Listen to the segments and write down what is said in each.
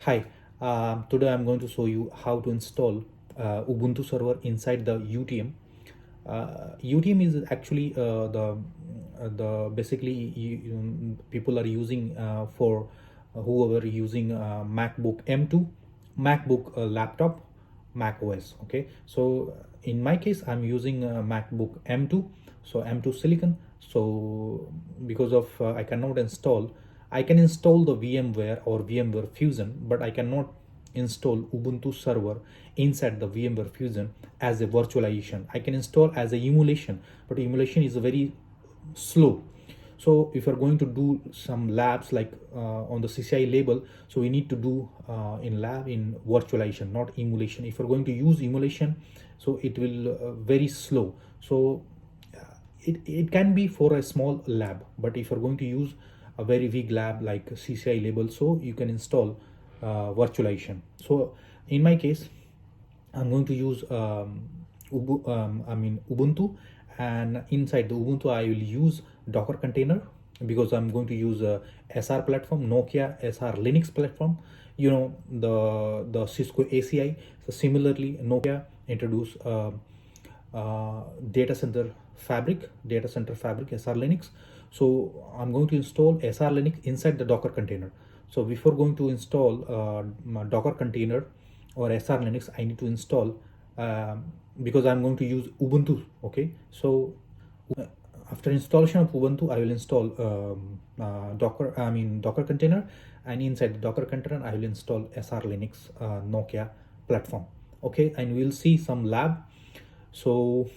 Hi, today I'm going to show you how to install Ubuntu server inside the UTM. UTM is actually the basically people are using for whoever using MacBook M2, MacBook laptop, Mac OS. Okay, so in my case I'm using MacBook M2, so M2 Silicon. So because of I cannot install, I can install the VMware or VMware Fusion, but I cannot install Ubuntu server inside the VMware Fusion as a virtualization. I can install as a emulation, but emulation is very slow. So if you're going to do some labs like on the CCI label, so we need to do in lab in virtualization, not emulation. If you're going to use emulation, so it will very slow. So it can be for a small lab, but if you're going to use a very big lab like CCI label, so you can install virtualization. So in my case, I'm going to use Ubuntu, and inside the Ubuntu I will use Docker container because I'm going to use a SR platform, Nokia SR Linux platform. You know, the Cisco ACI. So similarly, Nokia introduced data center fabric SR Linux. So I'm going to install SR Linux inside the Docker container. So before going to install Docker container or SR Linux, I need to install because I'm going to use Ubuntu. Okay, so after installation of Ubuntu, I will install Docker container, and inside the Docker container I will install SR Linux Nokia platform. Okay, and we'll see some lab. So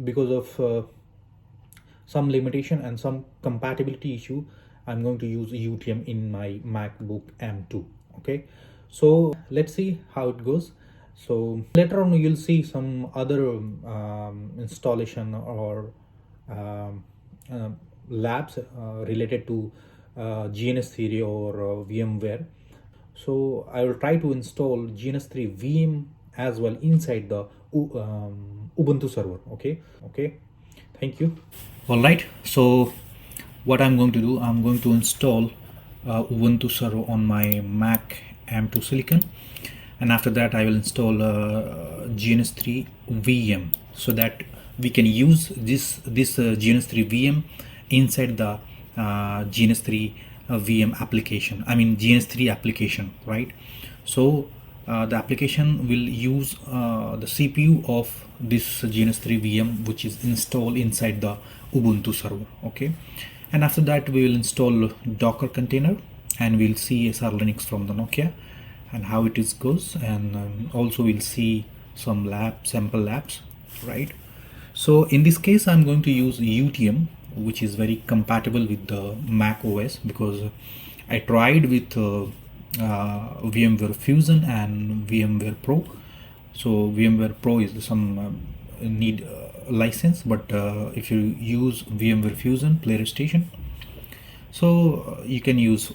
because of some limitation and some compatibility issue, I'm going to use UTM in my MacBook M2. Okay, so let's see how it goes. So later on you'll see some other installation or labs related to GNS3 or VMware. So I will try to install GNS3VM as well inside the Ubuntu server. Okay, thank you. All right, so what I'm going to do, I'm going to install Ubuntu server on my Mac M2 Silicon, and after that I will install GNS3VM so that we can use this GNS3VM inside the GNS3 VM application, GNS3 application, right? So the application will use the CPU of this GNS3 VM, which is installed inside the Ubuntu server. Okay, and after that we will install Docker container, and we'll see SR Linux from the Nokia and how it is goes, and also we'll see some sample labs, right? So in this case I'm going to use UTM, which is very compatible with the Mac OS, because I tried with VMware Fusion and VMware Pro. So VMware Pro is some need license, but if you use VMware Fusion Player Station, so you can use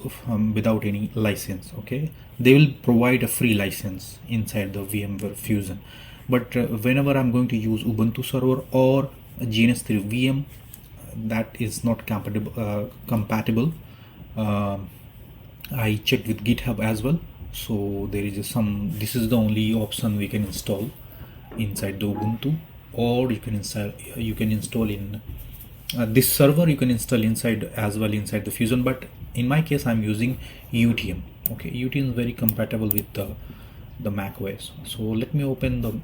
without any license. Okay, they will provide a free license inside the VMware Fusion, but whenever I'm going to use Ubuntu server or GNS3 VM, that is not compatible. I checked with GitHub as well, so there is this is the only option we can install inside the Ubuntu, or you can install in this server, you can install inside as well inside the Fusion, but in my case I'm using UTM. Okay, UTM is very compatible with the Mac OS. So let me open the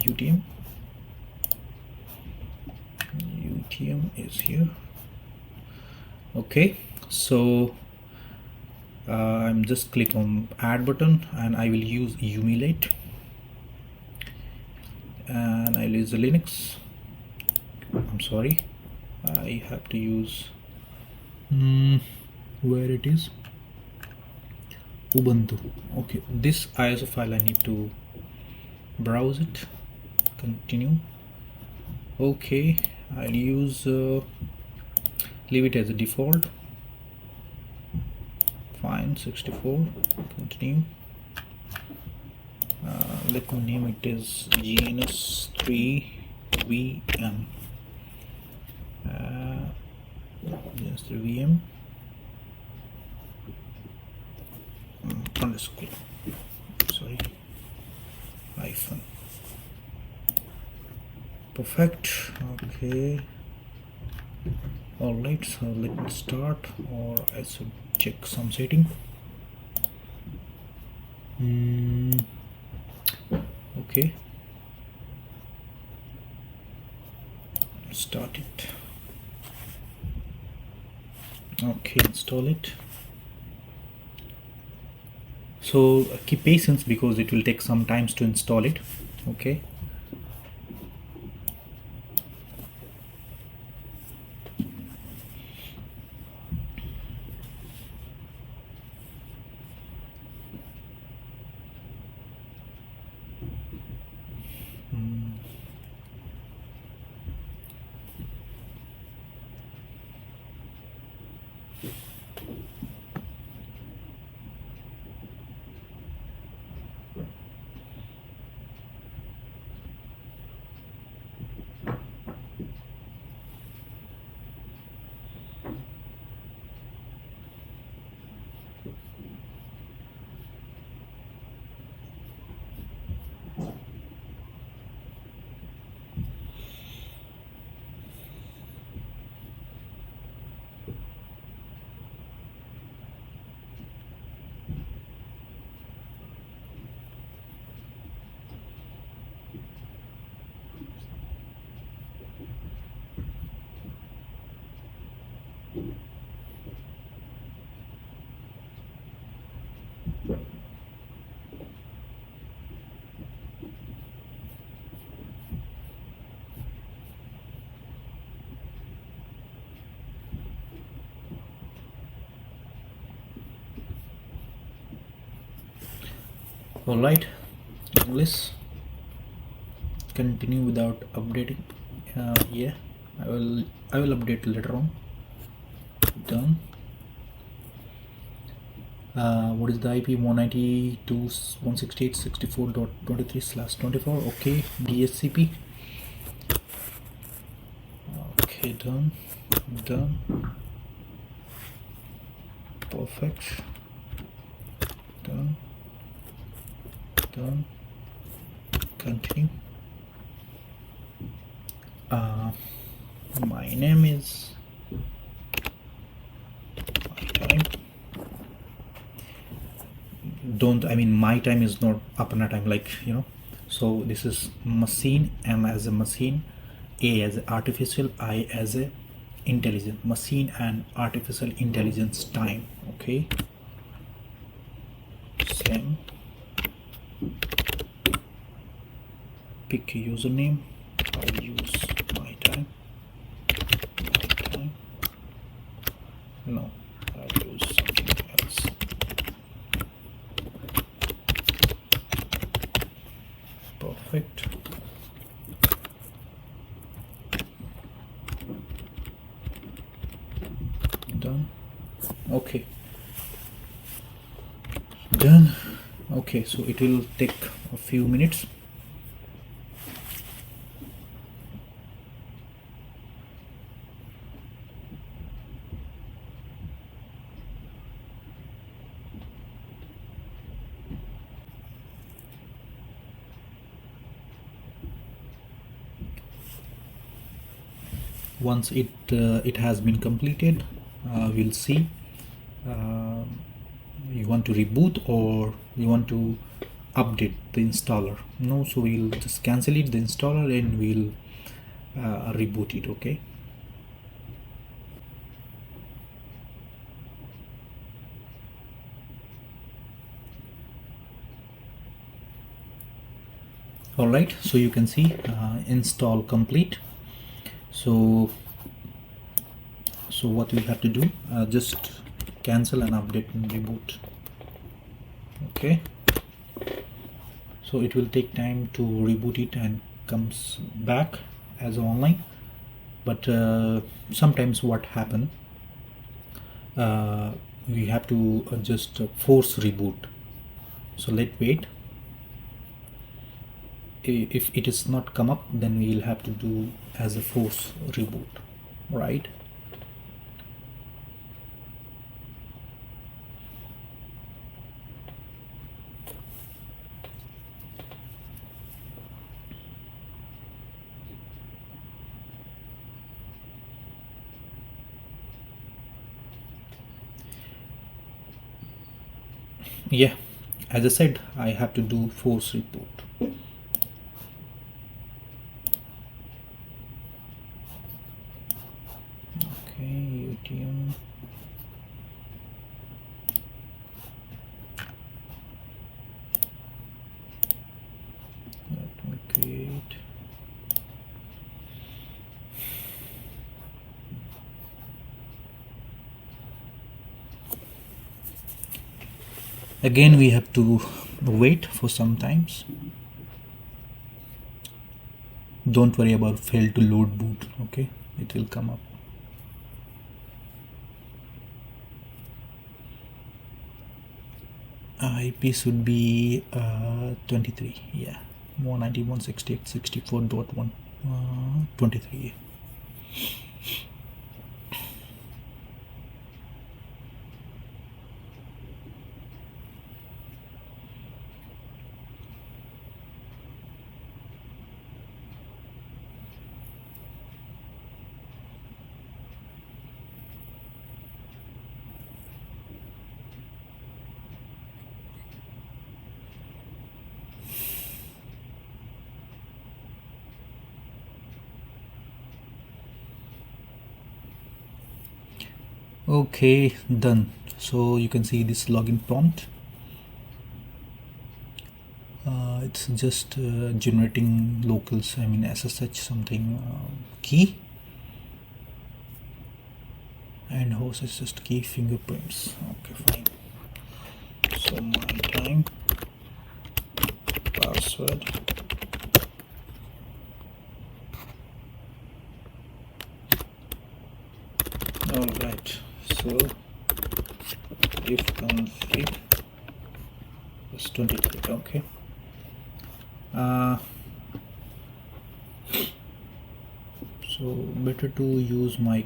UTM. UTM is here. Okay, so I'm just click on add button, and I will use emulate, and I'll use the Linux. I'm sorry, I have to use where it is, Ubuntu. Okay, this ISO file I need to browse it. Continue. Okay, I'll use leave it as a default. Fine, 64. Continue. Let me name it as GNS3VM. GNS3VM. underscore, sorry, hyphen. Perfect. Okay, all right, so let me start, or I should check some setting. Okay, start it. Okay, install it. So keep patience because it will take some time to install it. Okay. All right, let's continue without updating. Yeah, I will update later on. Done. What is the IP? 192.168.64.23/24. Okay, DHCP. Okay, done. Perfect. Done. Continue. My name is time. My time is not Apna time, like, so this is machine, M as a machine, A as a artificial, I as a intelligence, machine and artificial intelligence time. Okay, same. Pick a username. I'll use my time. No, I'll use something else. Perfect. Done. Okay. Done. Okay, so it will take a few minutes. Once it has been completed, we'll see you want to reboot or you want to update the installer. No, so we'll just cancel it, the installer, and we'll reboot it. Okay, all right, so you can see install complete. So what we have to do, just cancel and update and reboot. Okay, so it will take time to reboot it and comes back as online, but sometimes what happen, we have to just force reboot. So let's wait. If it is not come up, then we will have to do as a force reboot, right? yeah, as I said, I have to do force report. Okay, UTM. Let me create. Again, we have to wait for some times. Don't worry about fail to load boot. Okay, it will come up. IP should be 23. Yeah, 192.168.64.123. Okay, done. So you can see this login prompt. It's just generating locals, I mean SSH something key, and host is just key fingerprints. Okay, fine. So my time, password, all right. So if config is 23. Okay. So better to use my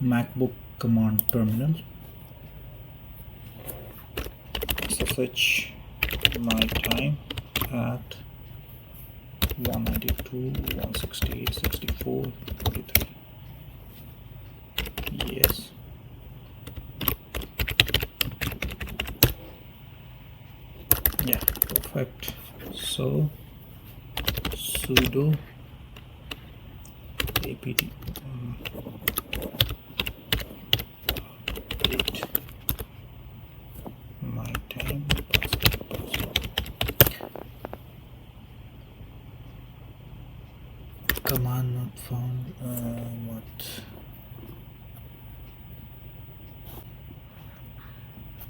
MacBook command terminal. SSH my time at 192.168.64.23. Yes. Yeah, perfect. So sudo apt update my time password. Command not found. What?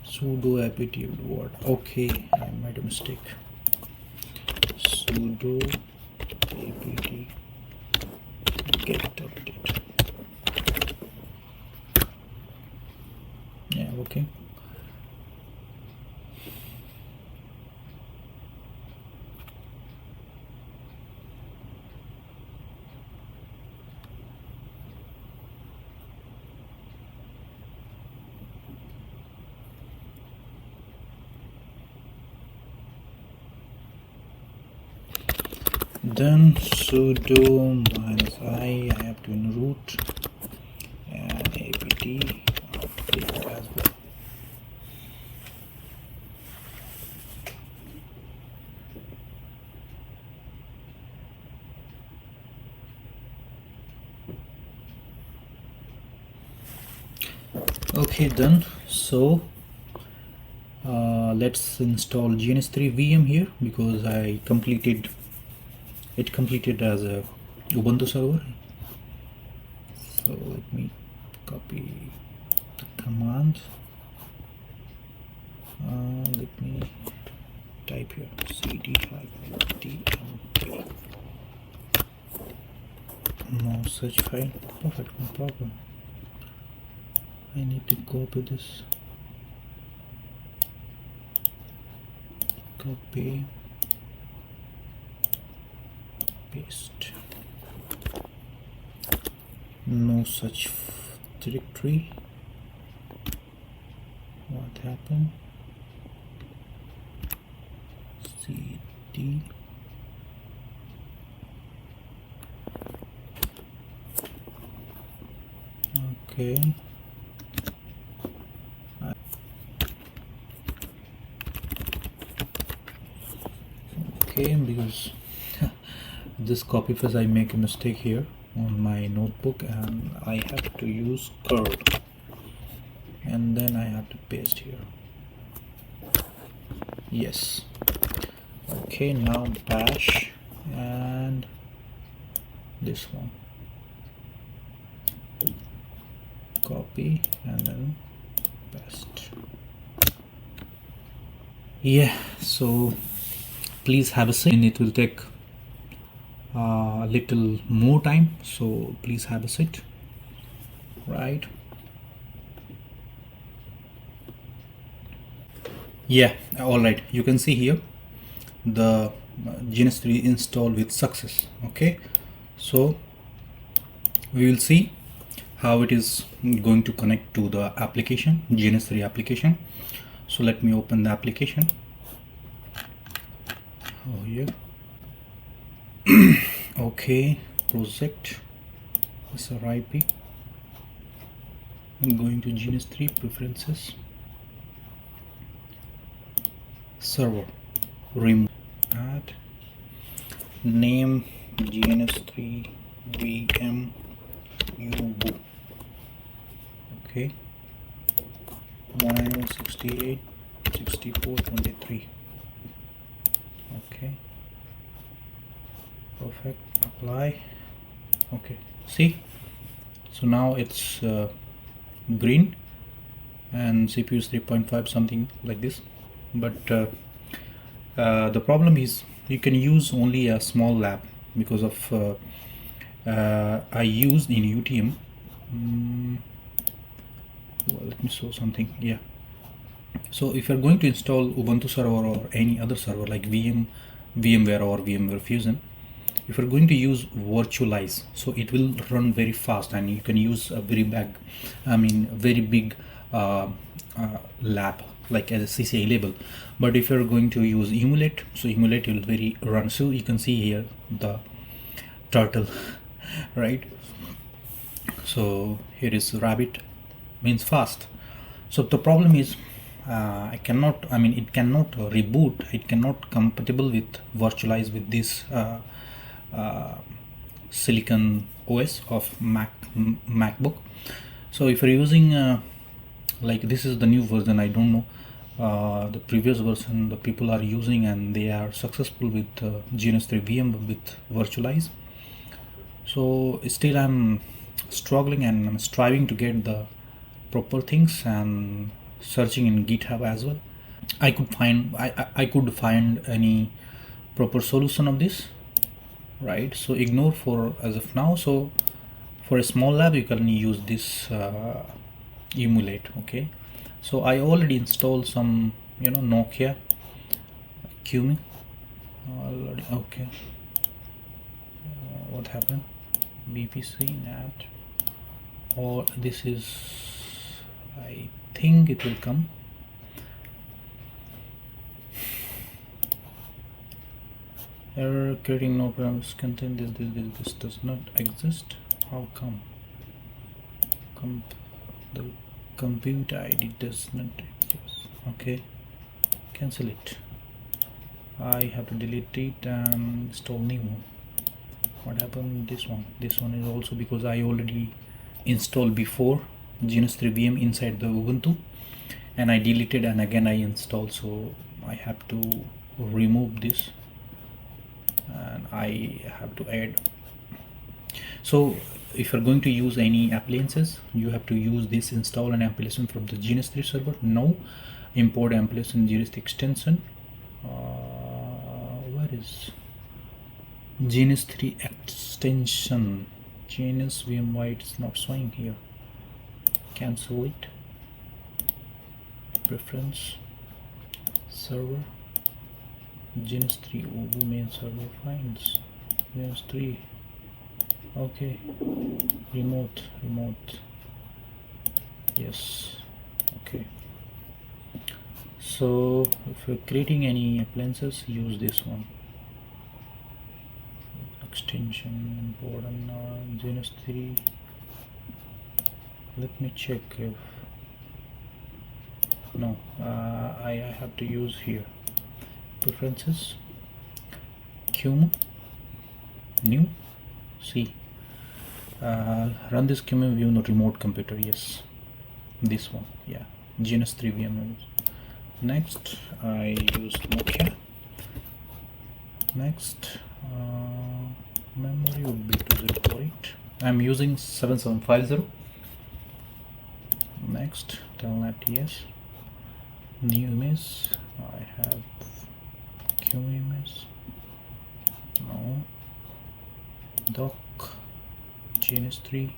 Sudo apt what? Okay, I made a mistake. Sudo apt get update. Yeah, okay. Then sudo -I have to root and apt update as well. Okay, done. So let's install GNS3VM here because I completed as a Ubuntu server. So let me copy the command. Let me type here cd-tmp. No such file. Perfect, no problem. I need to copy this. Copy, paste. No such directory. What happened? cd okay. okay, because this copy paste I make a mistake here on my notebook and I have to use curve and then I have to paste here. Yes, okay, now bash and this one, copy and then paste. Yeah, so please have a seat. It will take a little more time, so please have a seat. Right, yeah, all right, you can see here the GNS3 install with success. Okay, so we will see how it is going to connect to the application, GNS3 application. So let me open the application. Oh, here. Okay, project SRIP. I'm going to GNS3 preferences, server, remove, add, name GNS3VM Ubuntu. Okay, 168.64.23. Okay, perfect, apply. Okay, see, so now it's green and CPU is 3.5, something like this. But the problem is you can use only a small lab because of I used in UTM. Well, let me show something. Yeah, so if you're going to install Ubuntu server or any other server like VMware or VMware Fusion, if you're going to use virtualize, so it will run very fast and you can use a very big lab like as a CCI label. But if you're going to use emulate, so emulate will very run. So you can see here the turtle right, so here is rabbit, means fast. So the problem is it cannot reboot, it cannot compatible with virtualize with this silicon OS of MacBook. So if you're using like this is the new version, I don't know the previous version the people are using and they are successful with GNS3VM with virtualize. So still I'm struggling and I'm striving to get the proper things and searching in GitHub as well. I could find any proper solution of this, right? So ignore for as of now. So for a small lab you can use this emulate. Okay, so I already installed some Nokia QME already. Okay, what happened? BPC NAT, or this is, I think it will come. Error, creating no programs content this does not exist. How come? The compute ID does not exist. Okay, cancel it. I have to delete it and install new one. What happened? This one is also because I already installed before GNS3VM inside the Ubuntu and I deleted and again I installed, so I have to remove this and I have to add. So if you're going to use any appliances, you have to use this install an application from the GNS3 server. No, import application GNS extension. Where is GNS3 extension? GNS VM, why it's not showing here? Cancel it. Preference, server, GNS3 Ubu main server finds GNS3. Okay, remote, yes. Okay, so if you're creating any appliances, use this one. Extension, import and GNS3. Let me check if no, I have to use here preferences, QEMU, new, see, run this QEMU view on a remote computer. Yes, this one, yeah, GNS3VM. Next, I use Nokia. Next, memory would be 208. I'm using 7750. Next, telnet, yes. New image, I have Q image. No. Doc, GNS3.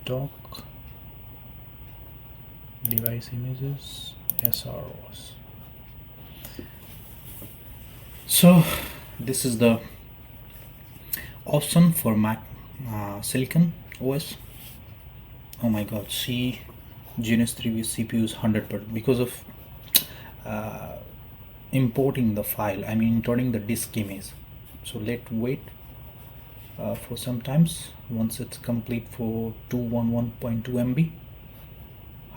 Doc, device images, SROs. So this is the option for Mac Silicon OS. Oh my god, see, GNS3 with CPU is 100% because of importing the file, I mean importing the disk image. So let's wait for some times. Once it's complete for 211.2 MB,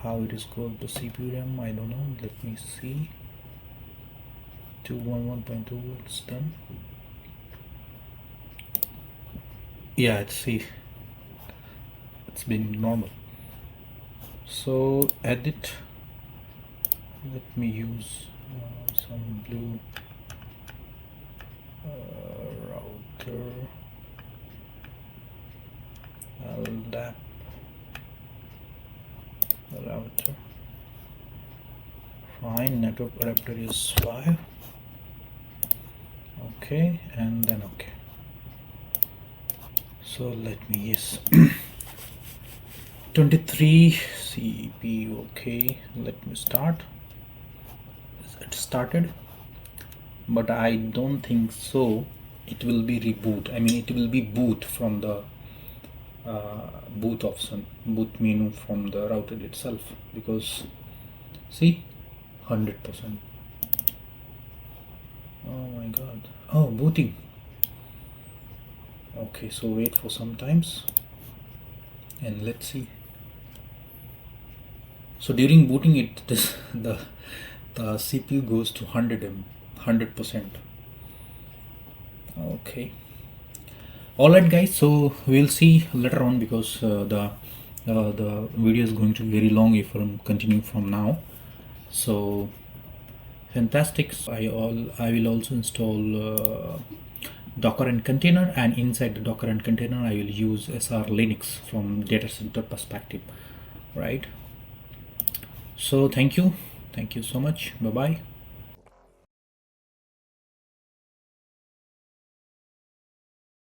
how it is called the CPU RAM, I don't know. Let me see. 211.2, it's done. Yeah, see, it's been normal. So edit, let me use some blue router, LDAP router, fine, network adapter is 5, okay, and then okay. So let me, yes, 23 CPU, okay, let me start. It started, but I don't think so it will be reboot. I mean it will be boot from the boot option, boot menu from the router itself, because see, 100%. Oh my god, oh, booting. Okay, so wait for some times and let's see. So during booting it, the CPU goes to 100%. Okay, all right guys, so we'll see later on, because the video is going to be very long if I'm continuing from now. So fantastic. I will also install Docker and container, and inside the Docker and container I will use SR Linux from data center perspective, right? So thank you so much, bye bye.